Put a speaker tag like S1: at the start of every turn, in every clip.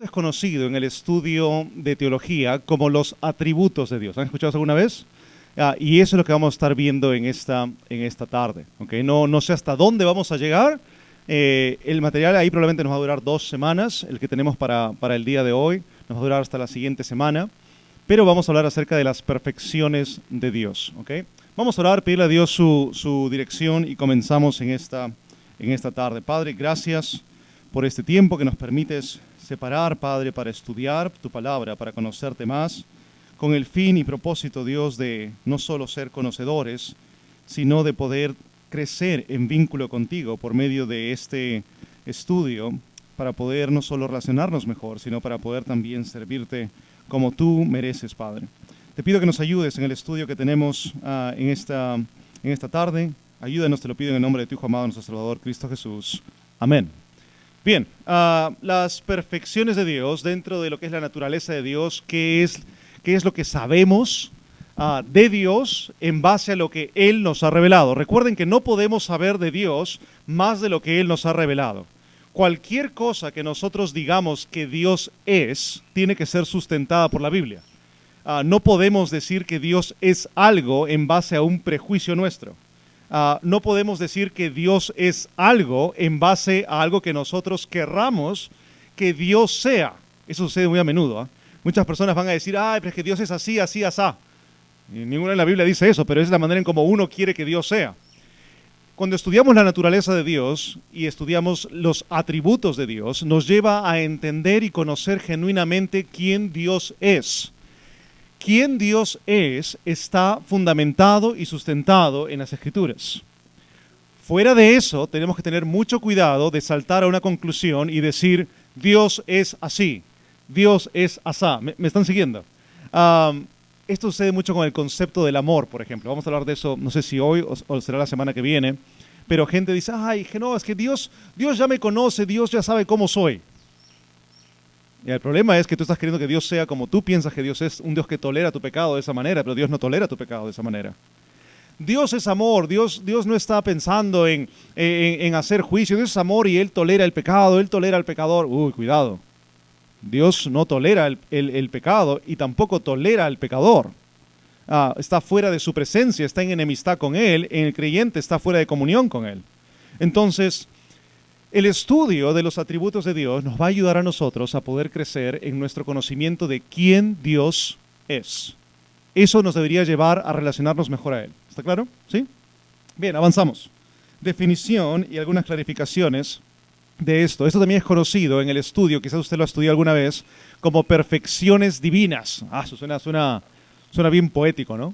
S1: Es conocido en el estudio de teología como los atributos de Dios. ¿Han escuchado eso alguna vez? Y eso es lo que vamos a estar viendo en esta tarde. ¿Okay? No sé hasta dónde vamos a llegar. El material ahí probablemente nos va a durar 2 semanas. El que tenemos para el día de hoy nos va a durar hasta la siguiente semana. Pero vamos a hablar acerca de las perfecciones de Dios. ¿Okay? Vamos a orar, pedirle a Dios su dirección y comenzamos en esta tarde. Padre, gracias por este tiempo que nos permites separar, Padre, para estudiar tu palabra, para conocerte más, con el fin y propósito, Dios, de no solo ser conocedores, sino de poder crecer en vínculo contigo por medio de este estudio, para poder no solo relacionarnos mejor, sino para poder también servirte como tú mereces, Padre. Te pido que nos ayudes en el estudio que tenemos en esta tarde. Ayúdanos, te lo pido en el nombre de tu Hijo amado, nuestro Salvador, Cristo Jesús. Amén. Bien, las perfecciones de Dios dentro de lo que es la naturaleza de Dios, ¿qué es lo que sabemos de Dios en base a lo que Él nos ha revelado? Recuerden que no podemos saber de Dios más de lo que Él nos ha revelado. Cualquier cosa que nosotros digamos que Dios es, tiene que ser sustentada por la Biblia. No podemos decir que Dios es algo en base a un prejuicio nuestro. No podemos decir que Dios es algo en base a algo que nosotros querramos que Dios sea. Eso sucede muy a menudo. Muchas personas van a decir, pero es que Dios es así, así, asá. Y ninguna en la Biblia dice eso, pero es la manera en como uno quiere que Dios sea. Cuando estudiamos la naturaleza de Dios y estudiamos los atributos de Dios, nos lleva a entender y conocer genuinamente quién Dios es. Quién Dios es está fundamentado y sustentado en las Escrituras. Fuera de eso, tenemos que tener mucho cuidado de saltar a una conclusión y decir, Dios es así, Dios es asá. ¿Me están siguiendo? Esto sucede mucho con el concepto del amor, por ejemplo. Vamos a hablar de eso, no sé si hoy o será la semana que viene, pero gente dice, no, es que Dios ya me conoce, Dios ya sabe cómo soy. Y el problema es que tú estás queriendo que Dios sea como tú piensas que Dios es, un Dios que tolera tu pecado de esa manera, pero Dios no tolera tu pecado de esa manera. Dios es amor, Dios no está pensando en hacer juicio, Dios es amor y Él tolera el pecado, Él tolera al pecador. Cuidado, Dios no tolera el pecado y tampoco tolera al pecador. Está fuera de su presencia, está en enemistad con Él, el creyente está fuera de comunión con Él. Entonces, el estudio de los atributos de Dios nos va a ayudar a nosotros a poder crecer en nuestro conocimiento de quién Dios es. Eso nos debería llevar a relacionarnos mejor a Él. ¿Está claro? ¿Sí? Bien, avanzamos. Definición y algunas clarificaciones de esto. Esto también es conocido en el estudio, quizás usted lo ha estudiado alguna vez, como perfecciones divinas. Eso suena bien poético, ¿no?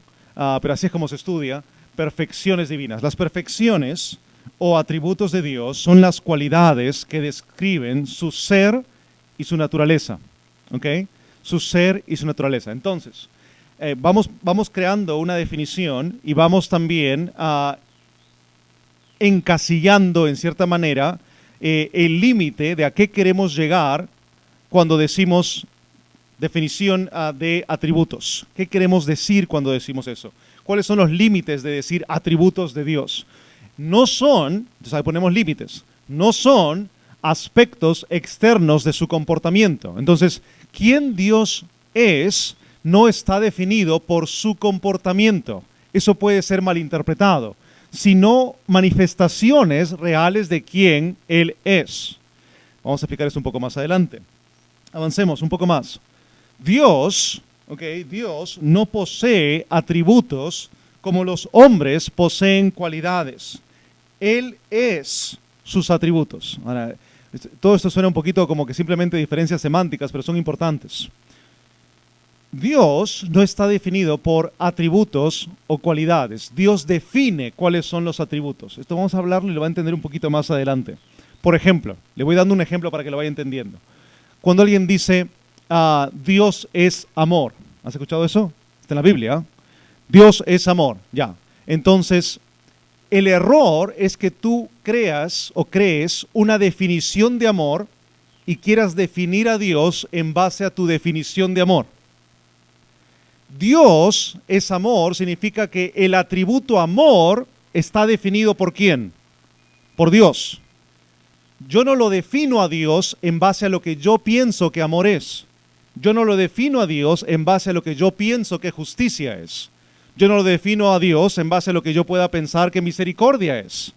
S1: Pero así es como se estudia, perfecciones divinas. Las perfecciones o atributos de Dios son las cualidades que describen su ser y su naturaleza. ¿Ok? Su ser y su naturaleza. Entonces, vamos creando una definición y vamos también encasillando en cierta manera el límite de a qué queremos llegar cuando decimos definición de atributos. ¿Qué queremos decir cuando decimos eso? ¿Cuáles son los límites de decir atributos de Dios? No son, entonces ahí ponemos límites, no son aspectos externos de su comportamiento. Entonces, quién Dios es no está definido por su comportamiento. Eso puede ser malinterpretado, sino manifestaciones reales de quién Él es. Vamos a explicar esto un poco más adelante. Avancemos un poco más. Dios no posee atributos como los hombres poseen cualidades. Él es sus atributos. Ahora, todo esto suena un poquito como que simplemente diferencias semánticas, pero son importantes. Dios no está definido por atributos o cualidades. Dios define cuáles son los atributos. Esto vamos a hablarlo y lo va a entender un poquito más adelante. Por ejemplo, le voy dando un ejemplo para que lo vaya entendiendo. Cuando alguien dice, Dios es amor. ¿Has escuchado eso? Está en la Biblia. Dios es amor. Ya. Entonces, el error es que tú creas o crees una definición de amor y quieras definir a Dios en base a tu definición de amor. Dios es amor significa que el atributo amor está definido ¿por quién? Por Dios. Yo no lo defino a Dios en base a lo que yo pienso que amor es. Yo no lo defino a Dios en base a lo que yo pienso que justicia es. Yo no lo defino a Dios en base a lo que yo pueda pensar que misericordia es.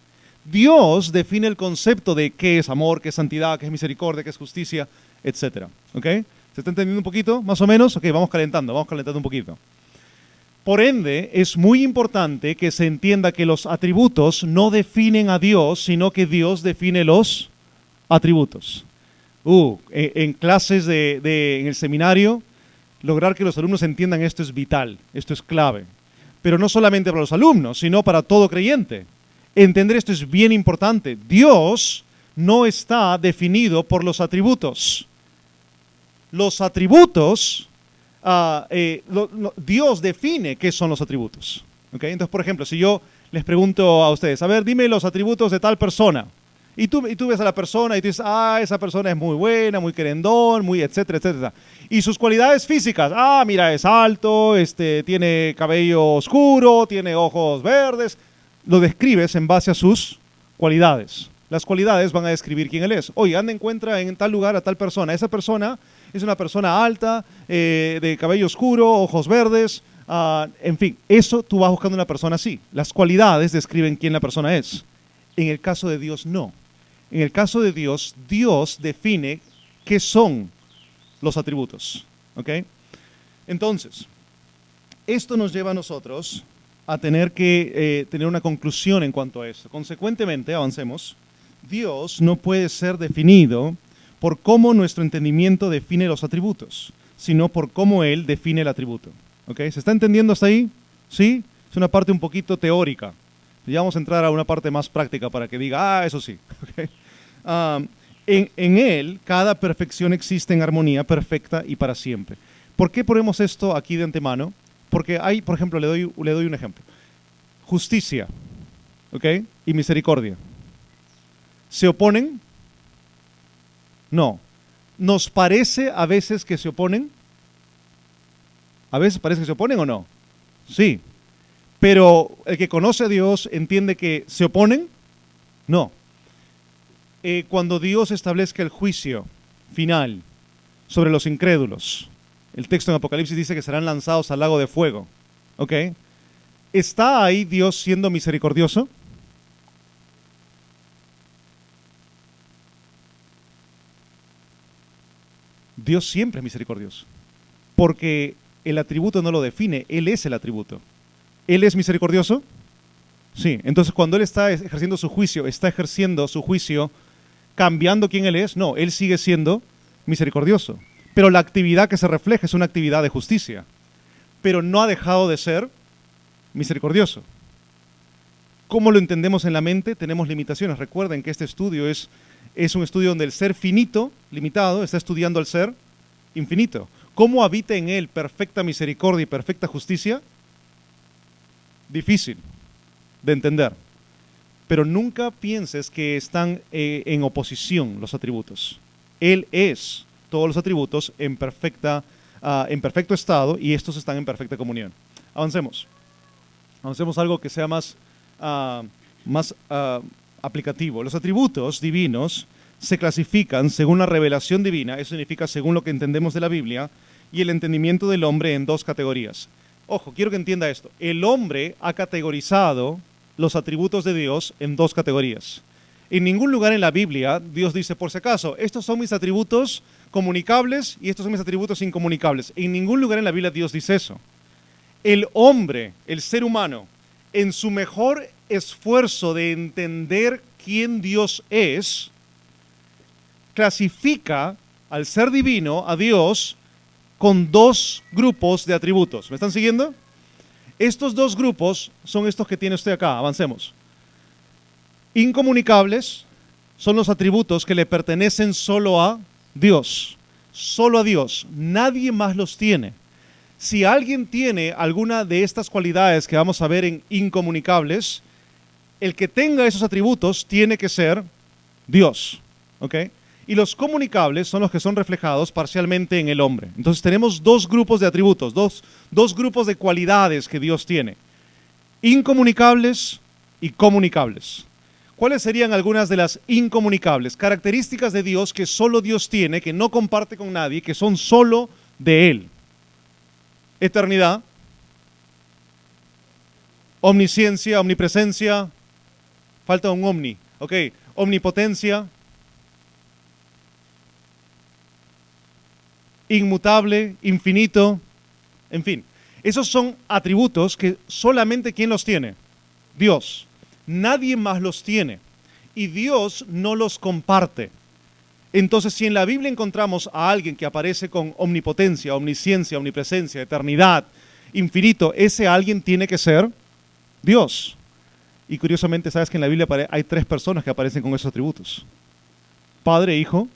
S1: Dios define el concepto de qué es amor, qué es santidad, qué es misericordia, qué es justicia, etc. ¿Ok? ¿Se está entendiendo un poquito? ¿Más o menos? Ok, vamos calentando un poquito. Por ende, es muy importante que se entienda que los atributos no definen a Dios, sino que Dios define los atributos. En clases en el seminario, lograr que los alumnos entiendan esto es vital, esto es clave. Pero no solamente para los alumnos, sino para todo creyente. Entender esto es bien importante. Dios no está definido por los atributos. Los atributos, Dios define qué son los atributos. ¿Okay? Entonces, por ejemplo, si yo les pregunto a ustedes, a ver, dime los atributos de tal persona. Y tú ves a la persona y tú dices, esa persona es muy buena, muy querendón, muy etcétera, etcétera. Y sus cualidades físicas, mira, es alto, tiene cabello oscuro, tiene ojos verdes. Lo describes en base a sus cualidades. Las cualidades van a describir quién él es. Oye, encuentra en tal lugar a tal persona. Esa persona es una persona alta, de cabello oscuro, ojos verdes, en fin. Eso tú vas buscando una persona así. Las cualidades describen quién la persona es. En el caso de Dios, no. En el caso de Dios, Dios define qué son los atributos. ¿Ok? Entonces, esto nos lleva a nosotros a tener que tener una conclusión en cuanto a esto. Consecuentemente, avancemos, Dios no puede ser definido por cómo nuestro entendimiento define los atributos, sino por cómo Él define el atributo. ¿Ok? ¿Se está entendiendo hasta ahí? ¿Sí? Es una parte un poquito teórica. Ya vamos a entrar a una parte más práctica para que diga, eso sí. ¿Okay? En Él, cada perfección existe en armonía perfecta y para siempre. ¿Por qué ponemos esto aquí de antemano? Porque hay, por ejemplo, le doy un ejemplo. Justicia, ¿ok? Y misericordia. ¿Se oponen? No. ¿Nos parece a veces que se oponen? ¿A veces parece que se oponen o no? Sí. Pero el que conoce a Dios entiende que se oponen. No. Cuando Dios establezca el juicio final sobre los incrédulos, el texto en Apocalipsis dice que serán lanzados al lago de fuego. ¿Ok? ¿Está ahí Dios siendo misericordioso? Dios siempre es misericordioso. Porque el atributo no lo define, Él es el atributo. ¿Él es misericordioso? Sí. Entonces, cuando Él está ejerciendo su juicio cambiando quién Él es, no, Él sigue siendo misericordioso. Pero la actividad que se refleja es una actividad de justicia. Pero no ha dejado de ser misericordioso. ¿Cómo lo entendemos en la mente? Tenemos limitaciones. Recuerden que este estudio es un estudio donde el ser finito, limitado, está estudiando al ser infinito. ¿Cómo habita en Él perfecta misericordia y perfecta justicia? Difícil de entender. Pero nunca pienses que están en oposición los atributos. Él es todos los atributos en perfecto estado y estos están en perfecta comunión. Avancemos. Avancemos a algo que sea más aplicativo. Los atributos divinos se clasifican según la revelación divina, eso significa según lo que entendemos de la Biblia, y el entendimiento del hombre en dos categorías. Ojo, quiero que entienda esto. El hombre ha categorizado los atributos de Dios en dos categorías. En ningún lugar en la Biblia Dios dice, por si acaso, estos son mis atributos comunicables y estos son mis atributos incomunicables. En ningún lugar en la Biblia Dios dice eso. El hombre, el ser humano, en su mejor esfuerzo de entender quién Dios es, clasifica al ser divino, a Dios, con dos grupos de atributos. ¿Me están siguiendo? Estos dos grupos son estos que tiene usted acá. Avancemos. Incomunicables son los atributos que le pertenecen solo a Dios. Solo a Dios. Nadie más los tiene. Si alguien tiene alguna de estas cualidades que vamos a ver en incomunicables, el que tenga esos atributos tiene que ser Dios. ¿Ok? Y los comunicables son los que son reflejados parcialmente en el hombre. Entonces tenemos dos grupos de atributos, dos grupos de cualidades que Dios tiene. Incomunicables y comunicables. ¿Cuáles serían algunas de las incomunicables? Características de Dios que solo Dios tiene, que no comparte con nadie, que son solo de Él. Eternidad, omnisciencia, omnipresencia, falta un omni, ok, omnipotencia, inmutable, infinito, en fin. Esos son atributos que solamente ¿quién los tiene? Dios. Nadie más los tiene. Y Dios no los comparte. Entonces, si en la Biblia encontramos a alguien que aparece con omnipotencia, omnisciencia, omnipresencia, eternidad, infinito, ese alguien tiene que ser Dios. Y curiosamente, sabes que en la Biblia hay 3 personas que aparecen con esos atributos. Padre, Hijo.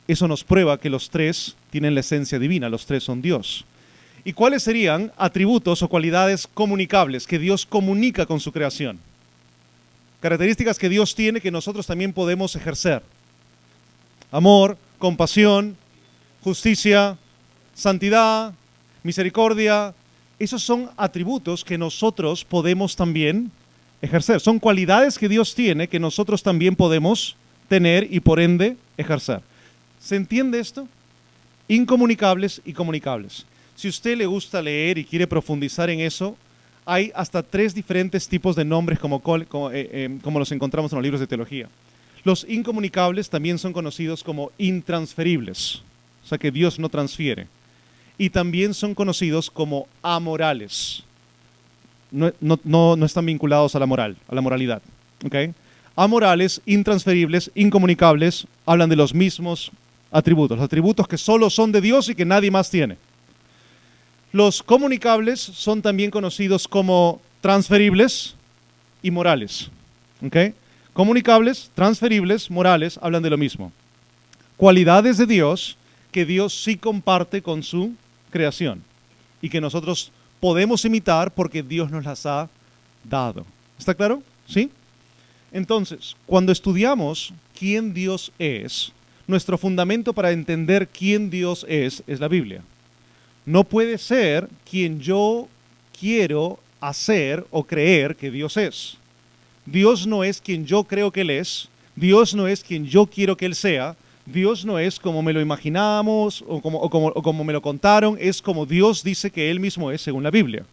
S1: Eso nos prueba que los 3 tienen la esencia divina, los 3 son Dios. ¿Y cuáles serían atributos o cualidades comunicables que Dios comunica con su creación? Características que Dios tiene que nosotros también podemos ejercer. Amor, compasión, justicia, santidad, misericordia. Esos son atributos que nosotros podemos también ejercer. Son cualidades que Dios tiene que nosotros también podemos tener y por ende ejercer. ¿Se entiende esto? Incomunicables y comunicables. Si a usted le gusta leer y quiere profundizar en eso, hay hasta 3 diferentes tipos de nombres como los encontramos en los libros de teología. Los incomunicables también son conocidos como intransferibles, o sea que Dios no transfiere. Y también son conocidos como amorales. No están vinculados a la moral, a la moralidad. ¿Okay? Amorales, intransferibles, incomunicables, hablan de los mismos atributos. Los atributos que solo son de Dios y que nadie más tiene. Los comunicables son también conocidos como transferibles y morales. ¿Okay? Comunicables, transferibles, morales, hablan de lo mismo. Cualidades de Dios que Dios sí comparte con su creación y que nosotros podemos imitar porque Dios nos las ha dado. ¿Está claro? ¿Sí? Entonces, cuando estudiamos quién Dios es, nuestro fundamento para entender quién Dios es la Biblia. No puede ser quien yo quiero hacer o creer que Dios es. Dios no es quien yo creo que Él es. Dios no es quien yo quiero que Él sea. Dios no es como me lo imaginamos o como me lo contaron. Es como Dios dice que Él mismo es según la Biblia.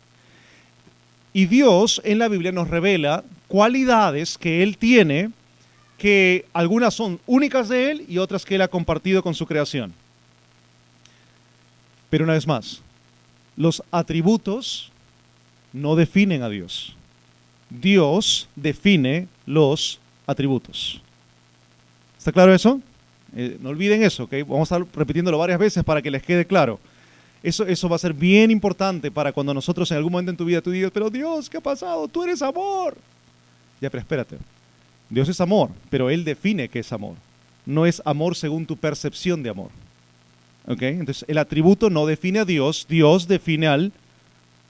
S1: Y Dios en la Biblia nos revela cualidades que Él tiene, que algunas son únicas de Él y otras que Él ha compartido con su creación. Pero una vez más, los atributos no definen a Dios. Dios define los atributos. ¿Está claro eso? No olviden eso, ¿ok? Vamos a estar repitiéndolo varias veces para que les quede claro. Eso va a ser bien importante para cuando nosotros en algún momento en tu vida tú digas, pero Dios, ¿qué ha pasado? Tú eres amor. Ya, pero espérate. Dios es amor, pero Él define qué es amor. No es amor según tu percepción de amor. ¿Ok? Entonces, el atributo no define a Dios, Dios define al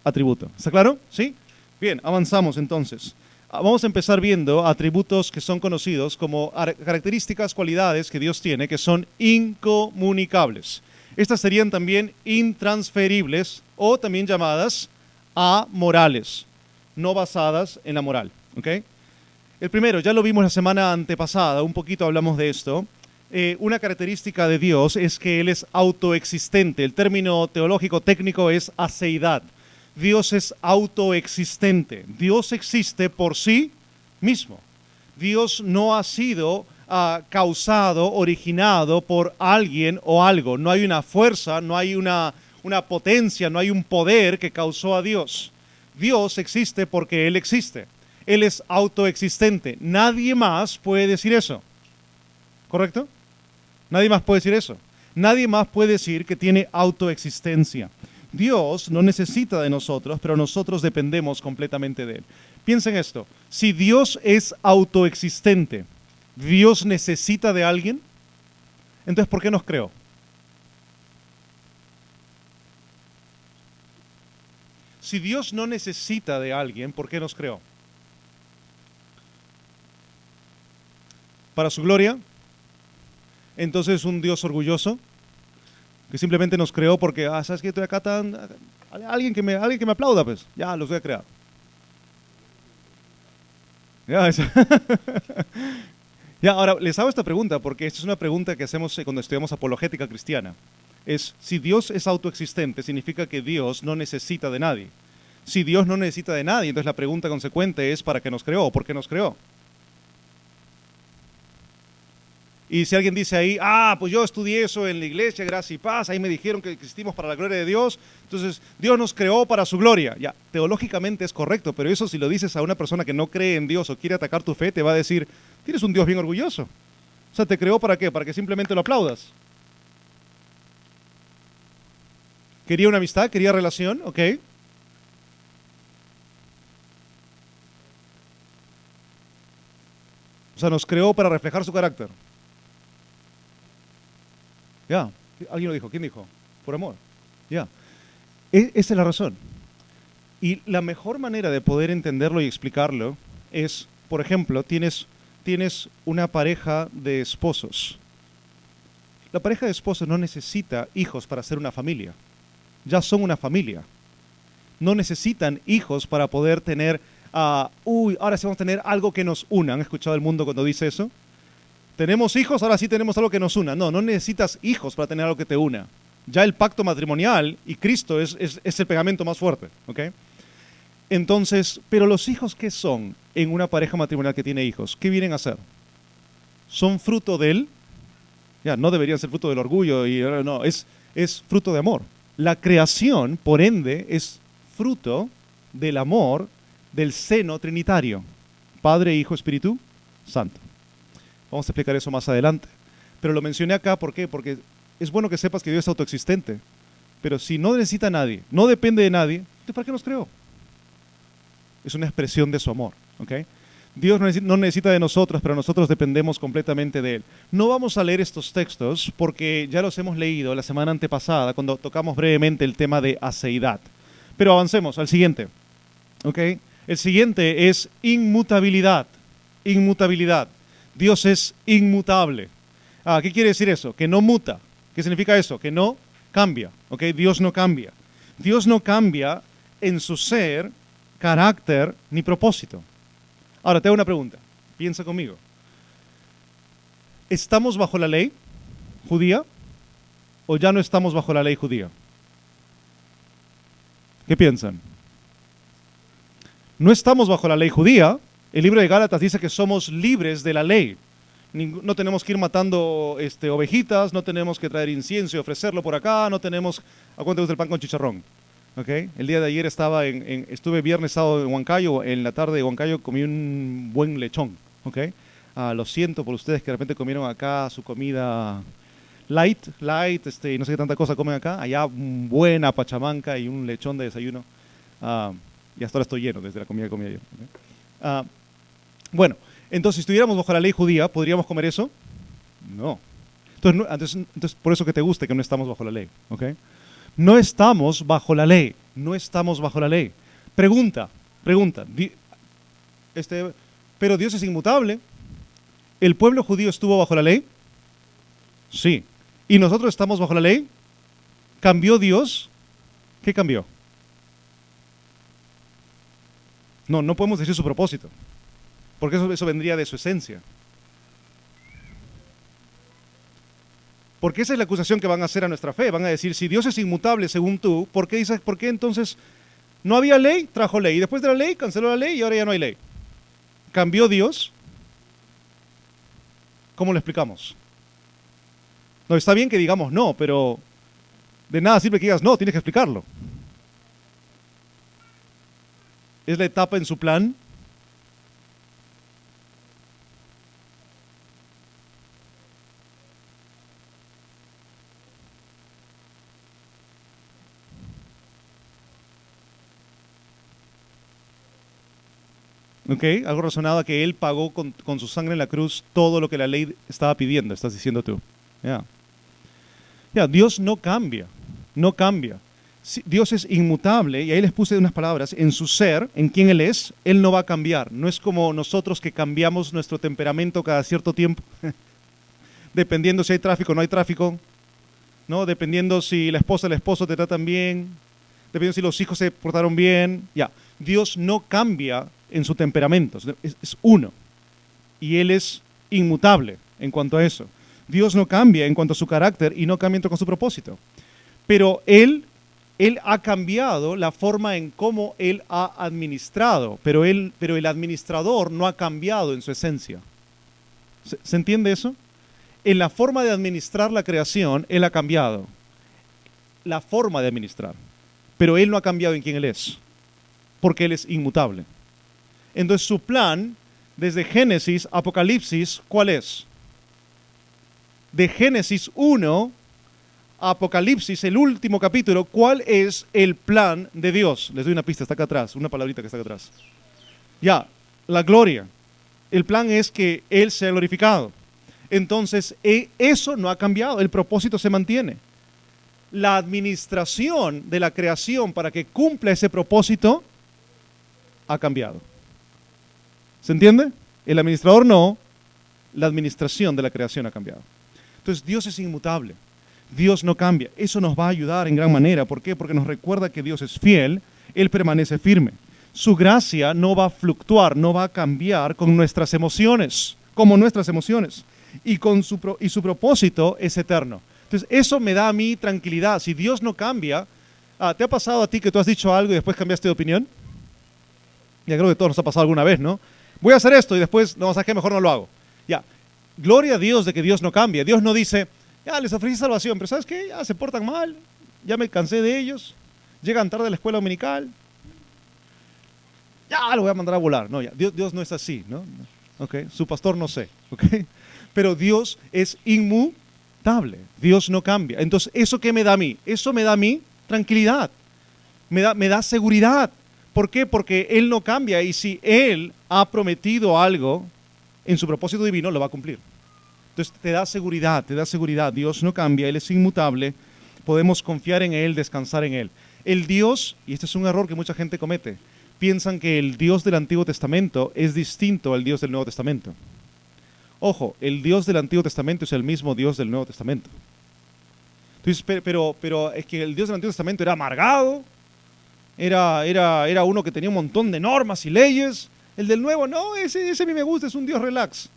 S1: atributo. ¿Está claro? ¿Sí? Bien, avanzamos entonces. Vamos a empezar viendo atributos que son conocidos como características, cualidades que Dios tiene que son incomunicables. Estas serían también intransferibles o también llamadas amorales, no basadas en la moral. ¿Ok? El primero, ya lo vimos la semana antepasada, un poquito hablamos de esto. Una característica de Dios es que Él es autoexistente. El término teológico técnico es aceidad. Dios es autoexistente. Dios existe por sí mismo. Dios no ha sido causado, originado por alguien o algo. No hay una fuerza, no hay una potencia, no hay un poder que causó a Dios. Dios existe porque Él existe. Él es autoexistente. Nadie más puede decir eso. ¿Correcto? Nadie más puede decir eso. Nadie más puede decir que tiene autoexistencia. Dios no necesita de nosotros, pero nosotros dependemos completamente de Él. Piensen esto. Si Dios es autoexistente, ¿Dios necesita de alguien? Entonces, ¿por qué nos creó? Si Dios no necesita de alguien, ¿por qué nos creó? ¿Para su gloria? Entonces es un Dios orgulloso que simplemente nos creó porque, ¿sabes qué? Estoy acá alguien que me aplauda, pues, ya los voy a crear. Ya, ya, ahora, les hago esta pregunta porque esta es una pregunta que hacemos cuando estudiamos apologética cristiana. Es, si Dios es autoexistente, significa que Dios no necesita de nadie. Si Dios no necesita de nadie, entonces la pregunta consecuente es ¿para qué nos creó? ¿Por qué nos creó? Y si alguien dice ahí, pues yo estudié eso en la iglesia, gracia y paz, ahí me dijeron que existimos para la gloria de Dios, entonces Dios nos creó para su gloria. Ya, teológicamente es correcto, pero eso si lo dices a una persona que no cree en Dios o quiere atacar tu fe, te va a decir, tienes un Dios bien orgulloso. O sea, ¿te creó para qué? Para que simplemente lo aplaudas. ¿Quería una amistad? ¿Quería relación? Ok. O sea, nos creó para reflejar su carácter. Ya, alguien lo dijo. ¿Quién dijo? Por amor. Ya. Esa es la razón. Y la mejor manera de poder entenderlo y explicarlo es, por ejemplo, tienes una pareja de esposos. La pareja de esposos no necesita hijos para ser una familia. Ya son una familia. No necesitan hijos para poder tener, ahora sí vamos a tener algo que nos una. ¿Han escuchado el mundo cuando dice eso? Tenemos hijos, ahora sí tenemos algo que nos una. No necesitas hijos para tener algo que te una. Ya el pacto matrimonial y Cristo es el pegamento más fuerte, ¿ok? Entonces, pero los hijos, ¿qué son en una pareja matrimonial que tiene hijos? ¿Qué vienen a ser? ¿Son fruto del? Ya, no deberían ser fruto del orgullo, no, es fruto de amor. La creación, por ende, es fruto del amor del seno trinitario. Padre, Hijo, Espíritu Santo. Vamos a explicar eso más adelante. Pero lo mencioné acá, ¿por qué? Porque es bueno que sepas que Dios es autoexistente. Pero si no necesita a nadie, no depende de nadie, ¿entonces para qué nos creó? Es una expresión de su amor, ¿ok? Dios no necesita de nosotros, pero nosotros dependemos completamente de Él. No vamos a leer estos textos porque ya los hemos leído la semana antepasada cuando tocamos brevemente el tema de aceidad. Pero avancemos al siguiente, ¿ok? El siguiente es inmutabilidad. Inmutabilidad. Dios es inmutable. ¿Qué quiere decir eso? Que no muta. ¿Qué significa eso? Que no cambia, ¿ok? Dios no cambia. Dios no cambia en su ser, carácter ni propósito. Ahora, te hago una pregunta. Piensa conmigo. ¿Estamos bajo la ley judía o ya no estamos bajo la ley judía? ¿Qué piensan? No estamos bajo la ley judía. El libro de Gálatas dice que somos libres de la ley. No tenemos que ir matando ovejitas, no tenemos que traer incienso y ofrecerlo por acá, no tenemos... ¿A cuánto te gusta el pan con chicharrón? ¿Okay? El día de ayer estuve viernes, sábado en Huancayo, en la tarde de Huancayo comí un buen lechón. ¿Okay? Lo siento por ustedes que de repente comieron acá su comida light, no sé qué tanta cosa comen acá. Allá buena pachamanca y un lechón de desayuno. Y hasta ahora estoy lleno desde la comida que comí ayer. ¿Okay? Bueno, entonces si estuviéramos bajo la ley judía, ¿podríamos comer eso? No. Entonces por eso que te guste que no estamos bajo la ley. ¿Okay? No estamos bajo la ley, no estamos bajo la ley. Pregunta, pero Dios es inmutable. ¿El pueblo judío estuvo bajo la ley? Sí. ¿Y nosotros estamos bajo la ley? ¿Cambió Dios? ¿Qué cambió? No podemos decir su propósito, porque eso vendría de su esencia. Porque esa es la acusación que van a hacer a nuestra fe. Van a decir, si Dios es inmutable según tú, ¿por qué entonces no había ley? Trajo ley. Y después de la ley, canceló la ley y ahora ya no hay ley. ¿Cambió Dios? ¿Cómo lo explicamos? No, está bien que digamos no, pero de nada sirve que digas no, tienes que explicarlo. ¿Es la etapa en su plan? ¿Ok? Algo razonado a que Él pagó con su sangre en la cruz todo lo que la ley estaba pidiendo, estás diciendo tú. Dios no cambia, no cambia. Dios es inmutable, y ahí les puse unas palabras, en su ser, en quien Él es, Él no va a cambiar. No es como nosotros que cambiamos nuestro temperamento cada cierto tiempo, dependiendo si hay tráfico o no hay tráfico, ¿no? Dependiendo si la esposa o el esposo te tratan bien, dependiendo si los hijos se portaron bien. Dios no cambia en su temperamento, es uno. Y Él es inmutable en cuanto a eso. Dios no cambia en cuanto a su carácter y no cambia en cuanto a su propósito. Pero Él ha cambiado la forma en cómo Él ha administrado, pero el administrador no ha cambiado en su esencia. ¿Se entiende eso? En la forma de administrar la creación, Él ha cambiado. La forma de administrar. Pero Él no ha cambiado en quién Él es, porque Él es inmutable. Entonces su plan, desde Génesis, Apocalipsis, ¿cuál es? De Génesis 1 a Apocalipsis, el último capítulo, ¿cuál es el plan de Dios? Les doy una pista, está acá atrás, una palabrita que está acá atrás. Ya, la gloria. El plan es que Él sea glorificado. Entonces, eso no ha cambiado, el propósito se mantiene. La administración de la creación para que cumpla ese propósito ha cambiado. ¿Se entiende? El administrador no, la administración de la creación ha cambiado. Entonces Dios es inmutable, Dios no cambia. Eso nos va a ayudar en gran manera. ¿Por qué? Porque nos recuerda que Dios es fiel, Él permanece firme. Su gracia no va a fluctuar, no va a cambiar con nuestras emociones, como nuestras emociones. Y su propósito es eterno. Entonces eso me da a mí tranquilidad. Si Dios no cambia, ¿te ha pasado a ti que tú has dicho algo y después cambiaste de opinión? Ya creo que a todos nos ha pasado alguna vez, ¿no? Voy a hacer esto y después, no, ¿sabes qué? Mejor no lo hago. Ya, gloria a Dios de que Dios no cambia. Dios no dice, ya les ofrecí salvación, pero ¿sabes qué? Ya se portan mal, ya me cansé de ellos, llegan tarde a la escuela dominical, ya lo voy a mandar a volar. No, ya, Dios no es así, ¿no? Okay. Su pastor no sé, ¿okay? Pero Dios es inmutable, Dios no cambia. Entonces, ¿eso qué me da a mí? Eso me da a mí tranquilidad, me da seguridad. ¿Por qué? Porque Él no cambia y si Él ha prometido algo en su propósito divino, lo va a cumplir. Entonces te da seguridad, Dios no cambia, Él es inmutable, podemos confiar en Él, descansar en Él. El Dios, y este es un error que mucha gente comete, piensan que el Dios del Antiguo Testamento es distinto al Dios del Nuevo Testamento. Ojo, el Dios del Antiguo Testamento es el mismo Dios del Nuevo Testamento. Entonces, pero es que el Dios del Antiguo Testamento era amargado, era uno que tenía un montón de normas y leyes. El del Nuevo, no, ese a mí me gusta, es un Dios relax.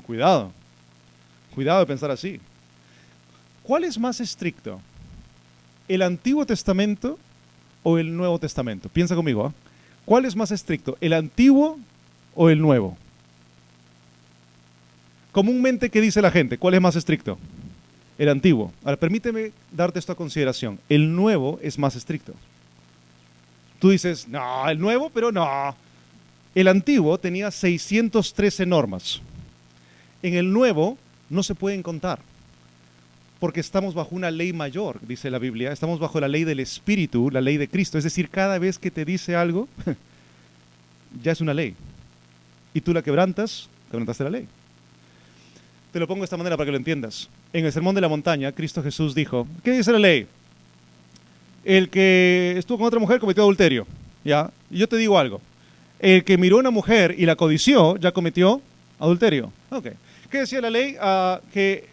S1: Cuidado de pensar así. ¿Cuál es más estricto? ¿El Antiguo Testamento o el Nuevo Testamento? Piensa conmigo, ¿eh? ¿Cuál es más estricto? ¿El Antiguo o el Nuevo? Comúnmente, ¿qué dice la gente? ¿Cuál es más estricto? El Antiguo. Ahora, permíteme darte esta consideración. El Nuevo es más estricto. Tú dices, no, el Nuevo, pero no. El Antiguo tenía 613 normas. En el Nuevo no se pueden contar, porque estamos bajo una ley mayor, dice la Biblia. Estamos bajo la ley del Espíritu, la ley de Cristo. Es decir, cada vez que te dice algo, ya es una ley. Y tú la quebrantaste la ley. Te lo pongo de esta manera para que lo entiendas. En el Sermón de la Montaña, Cristo Jesús dijo, ¿qué dice la ley? El que estuvo con otra mujer cometió adulterio. ¿Ya? Y yo te digo algo. El que miró a una mujer y la codició, ya cometió adulterio. Okay. ¿Qué decía la ley? Que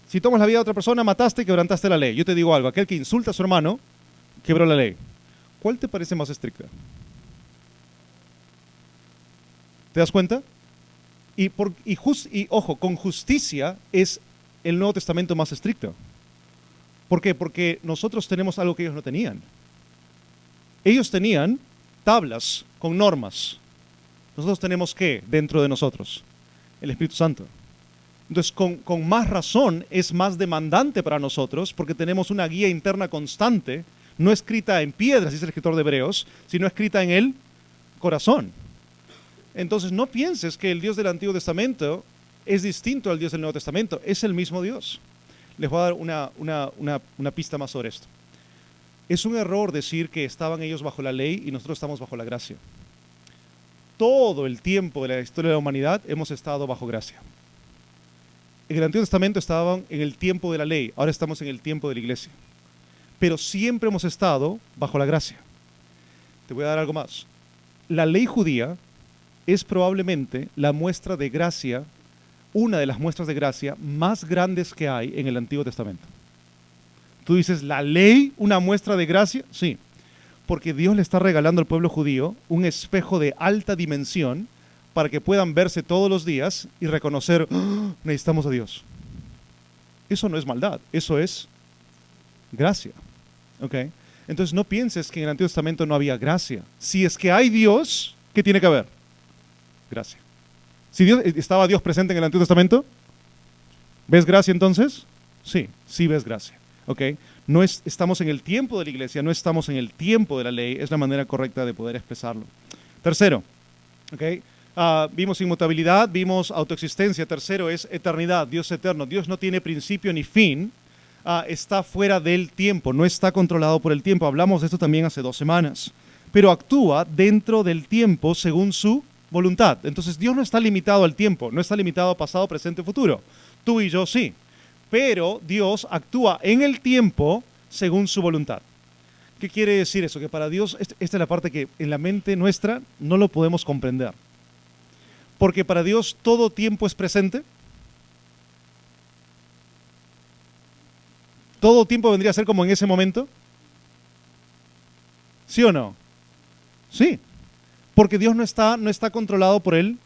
S1: si tomas la vida de otra persona, mataste y quebrantaste la ley. Yo te digo algo. Aquel que insulta a su hermano, quebró la ley. ¿Cuál te parece más estricta? ¿Te das cuenta? Y ojo, con justicia es el Nuevo Testamento más estricto. ¿Por qué? Porque nosotros tenemos algo que ellos no tenían. Ellos tenían tablas con normas. Nosotros tenemos ¿qué dentro de nosotros? El Espíritu Santo. Entonces, con más razón es más demandante para nosotros porque tenemos una guía interna constante, no escrita en piedras, dice el escritor de Hebreos, sino escrita en el corazón. Entonces, no pienses que el Dios del Antiguo Testamento es distinto al Dios del Nuevo Testamento. Es el mismo Dios. Les voy a dar una pista más sobre esto. Es un error decir que estaban ellos bajo la ley y nosotros estamos bajo la gracia. Todo el tiempo de la historia de la humanidad hemos estado bajo gracia. En el Antiguo Testamento estaban en el tiempo de la ley, ahora estamos en el tiempo de la iglesia. Pero siempre hemos estado bajo la gracia. Te voy a dar algo más. La ley judía es probablemente la muestra de gracia, una de las muestras de gracia más grandes que hay en el Antiguo Testamento. Tú dices, ¿la ley una muestra de gracia? Sí, porque Dios le está regalando al pueblo judío un espejo de alta dimensión para que puedan verse todos los días y reconocer, "¡Ah! Necesitamos a Dios". Eso no es maldad, eso es gracia. ¿Ok? Entonces no pienses que en el Antiguo Testamento no había gracia. Si es que hay Dios, ¿qué tiene que haber? Gracia. Si estaba Dios presente en el Antiguo Testamento, ¿ves gracia entonces? Sí, sí ves gracia. ¿Ok? No estamos en el tiempo de la iglesia, no estamos en el tiempo de la ley, es la manera correcta de poder expresarlo. Tercero, ¿ok? Vimos inmutabilidad, vimos autoexistencia. Tercero es eternidad, Dios eterno. Dios no tiene principio ni fin, está fuera del tiempo, no está controlado por el tiempo. Hablamos de esto también hace 2 semanas. Pero actúa dentro del tiempo según su voluntad. Entonces Dios no está limitado al tiempo, no está limitado a pasado, presente, futuro. Tú y yo sí. Pero Dios actúa en el tiempo según su voluntad. ¿Qué quiere decir eso? Que para Dios, esta es la parte que en la mente nuestra no lo podemos comprender. Porque para Dios todo tiempo es presente. ¿Todo tiempo vendría a ser como en ese momento? ¿Sí o no? Sí. Porque Dios no está controlado por el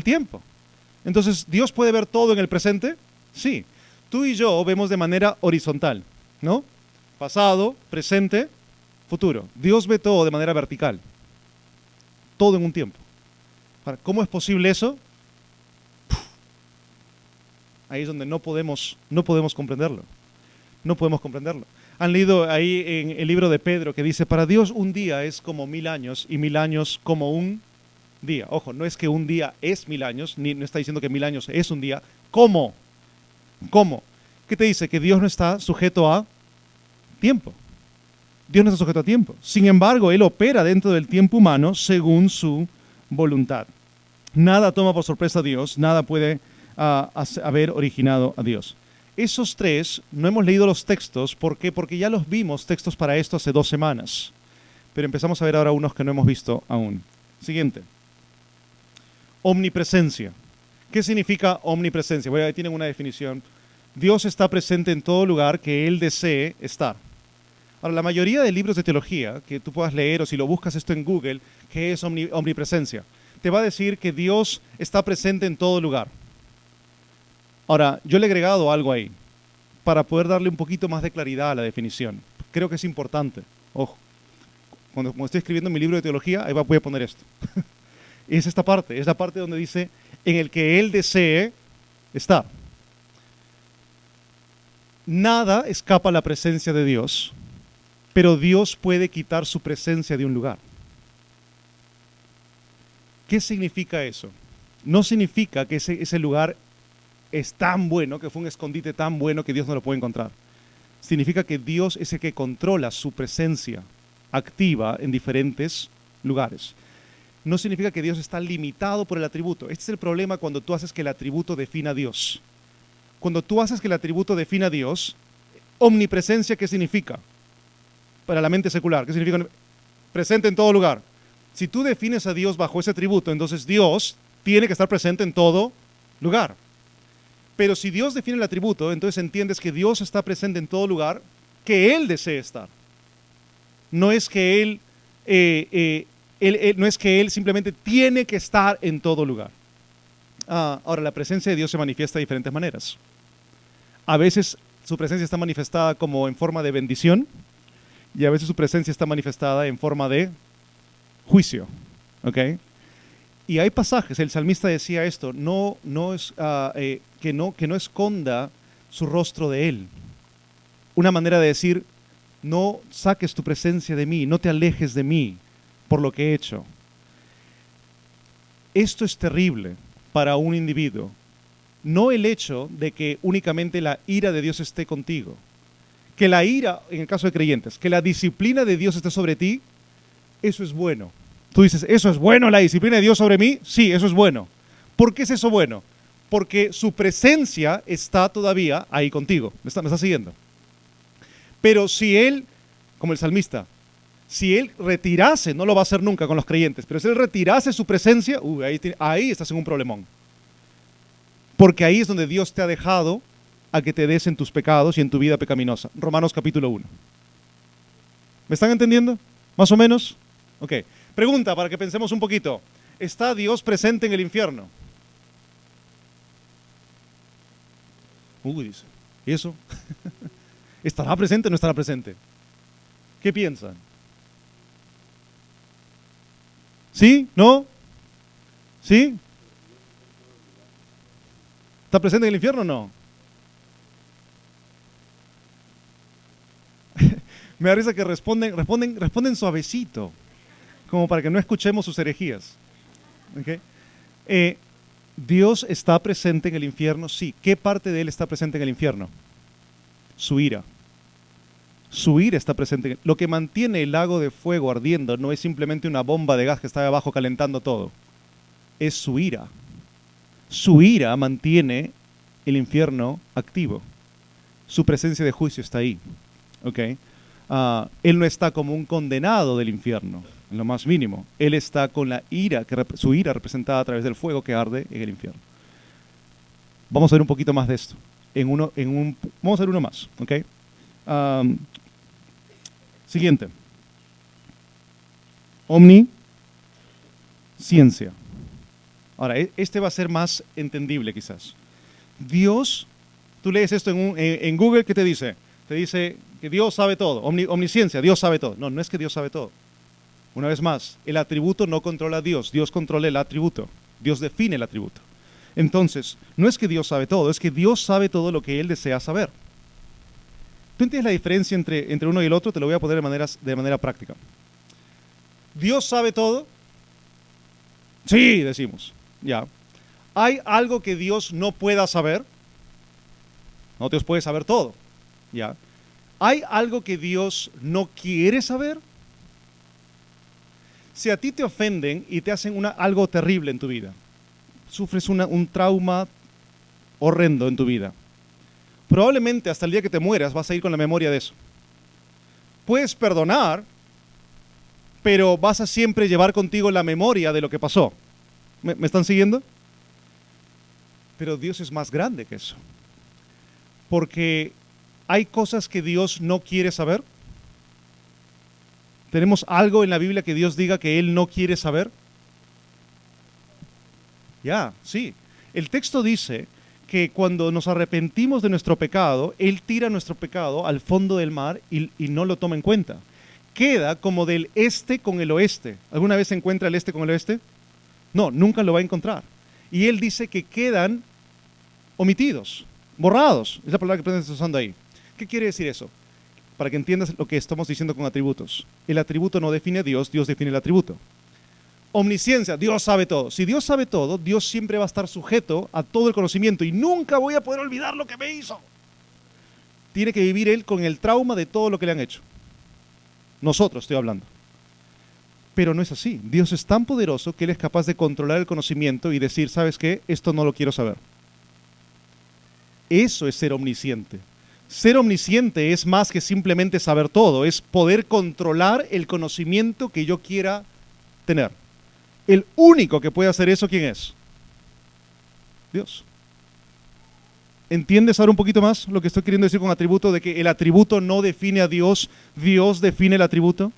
S1: tiempo. Entonces, ¿Dios puede ver todo en el presente? Sí. Tú y yo vemos de manera horizontal, ¿no? Pasado, presente, futuro. Dios ve todo de manera vertical. Todo en un tiempo. ¿Cómo es posible eso? Ahí es donde no podemos comprenderlo. No podemos comprenderlo. Han leído ahí en el libro de Pedro que dice, para Dios un día es como 1000 años y 1000 años como un día. Ojo, no es que un día es 1000 años, ni no está diciendo que 1000 años es un día. ¿Cómo? ¿Cómo? ¿Qué te dice? Que Dios no está sujeto a tiempo. Dios no está sujeto a tiempo. Sin embargo, Él opera dentro del tiempo humano según su voluntad. Nada toma por sorpresa a Dios, nada puede haber originado a Dios. Esos tres, no hemos leído los textos, ¿por qué? Porque ya los vimos textos para esto hace 2 semanas. Pero empezamos a ver ahora unos que no hemos visto aún. Siguiente. Omnipresencia. ¿Qué significa omnipresencia? Bueno, ahí tienen una definición. Dios está presente en todo lugar que Él desee estar. Ahora, la mayoría de libros de teología que tú puedas leer, o si lo buscas esto en Google, ¿qué es omnipresencia? Te va a decir que Dios está presente en todo lugar. Ahora, yo le he agregado algo ahí para poder darle un poquito más de claridad a la definición. Creo que es importante. Ojo, cuando estoy escribiendo mi libro de teología, ahí voy a poner esto. Es esta parte, es la parte donde dice en el que Él desee estar. Nada escapa a la presencia de Dios, pero Dios puede quitar su presencia de un lugar. ¿Qué significa eso? No significa que ese lugar es tan bueno, que fue un escondite tan bueno que Dios no lo puede encontrar. Significa que Dios es el que controla su presencia activa en diferentes lugares. No significa que Dios está limitado por el atributo. Este es el problema cuando tú haces que el atributo defina a Dios. Cuando tú haces que el atributo defina a Dios, omnipresencia, ¿qué significa? Para la mente secular, ¿qué significa? Presente en todo lugar. Si tú defines a Dios bajo ese atributo, entonces Dios tiene que estar presente en todo lugar. Pero si Dios define el atributo, entonces entiendes que Dios está presente en todo lugar que Él desee estar. No es que Él simplemente tiene que estar en todo lugar. Ahora, la presencia de Dios se manifiesta de diferentes maneras. A veces su presencia está manifestada como en forma de bendición y a veces su presencia está manifestada en forma de juicio. ¿Ok? Y hay pasajes, el salmista decía esto, que no esconda su rostro de Él. Una manera de decir, no saques tu presencia de mí, no te alejes de mí por lo que he hecho. Esto es terrible para un individuo. No el hecho de que únicamente la ira de Dios esté contigo. Que la ira, en el caso de creyentes, que la disciplina de Dios esté sobre ti, eso es bueno. Tú dices, ¿eso es bueno, la disciplina de Dios sobre mí? Sí, eso es bueno. ¿Por qué es eso bueno? Porque su presencia está todavía ahí contigo. ¿Me está siguiendo? Pero si Él, como el salmista, si Él retirase, no lo va a hacer nunca con los creyentes, pero si Él retirase su presencia, ahí estás en un problemón. Porque ahí es donde Dios te ha dejado a que te des en tus pecados y en tu vida pecaminosa. Romanos capítulo 1. ¿Me están entendiendo? ¿Más o menos? Ok. Pregunta para que pensemos un poquito. ¿Está Dios presente en el infierno? Dice. ¿Y eso? ¿Estará presente o no estará presente? ¿Qué piensan? ¿Sí? ¿No? ¿Sí? ¿Está presente en el infierno o no? Me da risa que responden suavecito, como para que no escuchemos sus herejías. ¿Okay? ¿Dios está presente en el infierno? Sí. ¿Qué parte de Él está presente en el infierno? Su ira. Su ira está presente. Lo que mantiene el lago de fuego ardiendo no es simplemente una bomba de gas que está abajo calentando todo. Es su ira. Su ira mantiene el infierno activo. Su presencia de juicio está ahí. ¿Okay? Él no está como un condenado del infierno, en lo más mínimo. Él está con la ira, su ira representada a través del fuego que arde en el infierno. Vamos a ver un poquito más de esto. Vamos a ver uno más. ¿Okay? Siguiente. Omnisciencia. Ahora, este va a ser más entendible quizás. Dios, tú lees esto en Google, ¿qué te dice? Te dice que Dios sabe todo, omnisciencia, Dios sabe todo. No, no es que Dios sabe todo. Una vez más, el atributo no controla a Dios, Dios controla el atributo, Dios define el atributo. Entonces, no es que Dios sabe todo, es que Dios sabe todo lo que Él desea saber. ¿Tú entiendes la diferencia entre uno y el otro? Te lo voy a poner de manera práctica. ¿Dios sabe todo? Sí, decimos. Ya. ¿Hay algo que Dios no pueda saber? No, Dios puede saber todo. Ya. ¿Hay algo que Dios no quiere saber? Si a ti te ofenden y te hacen algo terrible en tu vida, sufres un trauma horrendo en tu vida, probablemente hasta el día que te mueras vas a ir con la memoria de eso. Puedes perdonar, pero vas a siempre llevar contigo la memoria de lo que pasó. ¿Me están siguiendo? Pero Dios es más grande que eso. Porque hay cosas que Dios no quiere saber. ¿Tenemos algo en la Biblia que Dios diga que Él no quiere saber? Ya, sí. El texto dice que cuando nos arrepentimos de nuestro pecado, Él tira nuestro pecado al fondo del mar y no lo toma en cuenta. Queda como del este con el oeste. ¿Alguna vez se encuentra el este con el oeste? No, nunca lo va a encontrar. Y Él dice que quedan omitidos, borrados. Es la palabra que estás usando ahí. ¿Qué quiere decir eso? Para que entiendas lo que estamos diciendo con atributos. El atributo no define a Dios, Dios define el atributo. Omnisciencia, Dios sabe todo. Si Dios sabe todo, Dios siempre va a estar sujeto a todo el conocimiento y nunca voy a poder olvidar lo que me hizo. Tiene que vivir Él con el trauma de todo lo que le han hecho. Nosotros estoy hablando. Pero no es así. Dios es tan poderoso que Él es capaz de controlar el conocimiento y decir, ¿sabes qué? Esto no lo quiero saber. Eso es ser omnisciente. Ser omnisciente es más que simplemente saber todo, es poder controlar el conocimiento que yo quiera tener. El único que puede hacer eso, ¿quién es? Dios. ¿Entiendes ahora un poquito más lo que estoy queriendo decir con atributo? De que el atributo no define a Dios, Dios define el atributo.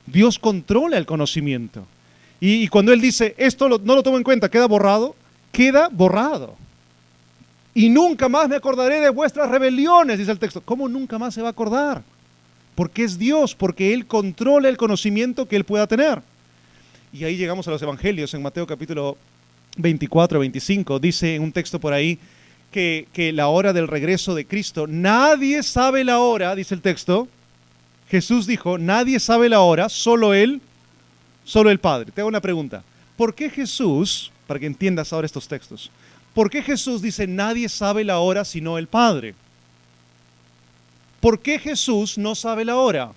S1: Dios controla el conocimiento. Y cuando Él dice, esto no lo tomo en cuenta, queda borrado, queda borrado. Y nunca más me acordaré de vuestras rebeliones, dice el texto. ¿Cómo nunca más se va a acordar? Porque es Dios, porque Él controla el conocimiento que Él pueda tener. Y ahí llegamos a los evangelios. En Mateo capítulo 24, 25, dice en un texto por ahí que la hora del regreso de Cristo, nadie sabe la hora, dice el texto. Jesús dijo, nadie sabe la hora, solo Él, solo el Padre. Te hago una pregunta. ¿Por qué Jesús, para que entiendas ahora estos textos, ¿por qué Jesús dice nadie sabe la hora sino el Padre? ¿Por qué Jesús no sabe la hora?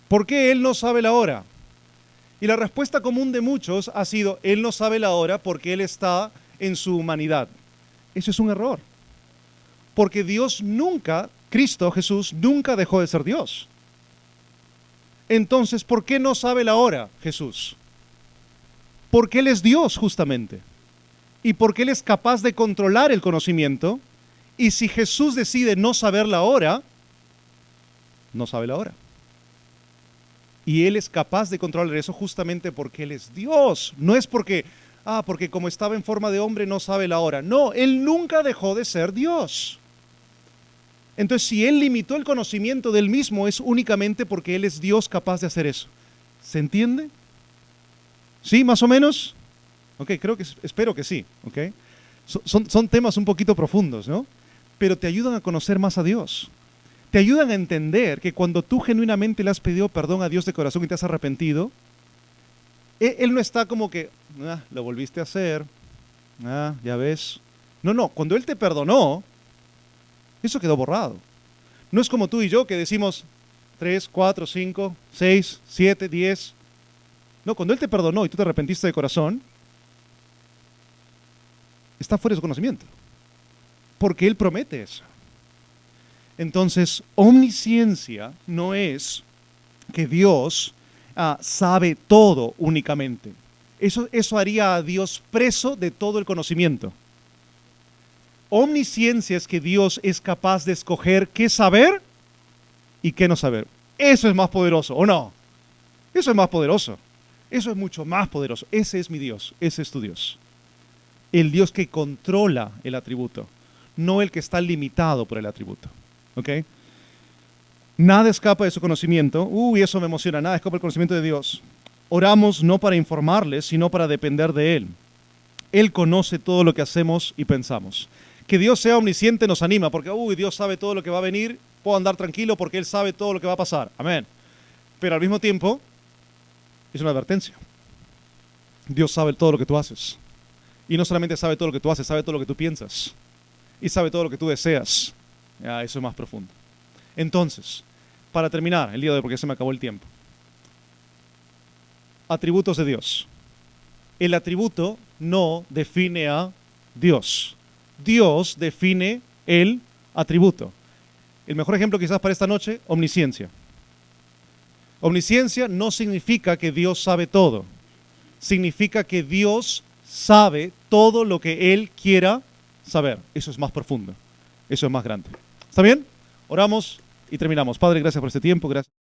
S1: ¿Por qué Él no sabe la hora? Y la respuesta común de muchos ha sido, Él no sabe la hora porque Él está en su humanidad. Eso es un error. Porque Dios nunca, Cristo, Jesús, nunca dejó de ser Dios. Entonces, ¿por qué no sabe la hora Jesús? Porque Él es Dios justamente. Y porque Él es capaz de controlar el conocimiento. Y si Jesús decide no saber la hora, no sabe la hora. Y Él es capaz de controlar eso justamente porque Él es Dios. No es porque como estaba en forma de hombre no sabe la hora. No, Él nunca dejó de ser Dios. Entonces, si Él limitó el conocimiento del mismo, es únicamente porque Él es Dios capaz de hacer eso. ¿Se entiende? ¿Sí, más o menos? Ok, espero que sí. Okay. Son temas un poquito profundos, ¿no? Pero te ayudan a conocer más a Dios. Te ayudan a entender que cuando tú genuinamente le has pedido perdón a Dios de corazón y te has arrepentido, Él no está como que, lo volviste a hacer, ya ves. No, cuando Él te perdonó, eso quedó borrado. No es como tú y yo que decimos 3, 4, 5, 6, 7, 10. No, cuando Él te perdonó y tú te arrepentiste de corazón, está fuera de su conocimiento. Porque Él promete eso. Entonces, omnisciencia no es que Dios sabe todo únicamente. Eso haría a Dios preso de todo el conocimiento. Omnisciencia es que Dios es capaz de escoger qué saber y qué no saber. Eso es más poderoso, ¿o no? Eso es más poderoso. Eso es mucho más poderoso. Ese es mi Dios, ese es tu Dios. El Dios que controla el atributo, no el que está limitado por el atributo. ¿Ok? Nada escapa de su conocimiento. Eso me emociona. Nada escapa del conocimiento de Dios. Oramos no para informarles, sino para depender de Él. Él conoce todo lo que hacemos y pensamos. Que Dios sea omnisciente nos anima, porque Dios sabe todo lo que va a venir. Puedo andar tranquilo porque Él sabe todo lo que va a pasar. Amén. Pero al mismo tiempo, es una advertencia. Dios sabe todo lo que tú haces. Y no solamente sabe todo lo que tú haces, sabe todo lo que tú piensas. Y sabe todo lo que tú deseas. Eso es más profundo. Entonces, para terminar el día de hoy, porque se me acabó el tiempo. Atributos de Dios. El atributo no define a Dios. Dios define el atributo. El mejor ejemplo quizás para esta noche, omnisciencia. Omnisciencia no significa que Dios sabe todo. Significa que Dios sabe todo lo que Él quiera saber. Eso es más profundo. Eso es más grande. ¿Está bien? Oramos y terminamos. Padre, gracias por este tiempo. Gracias.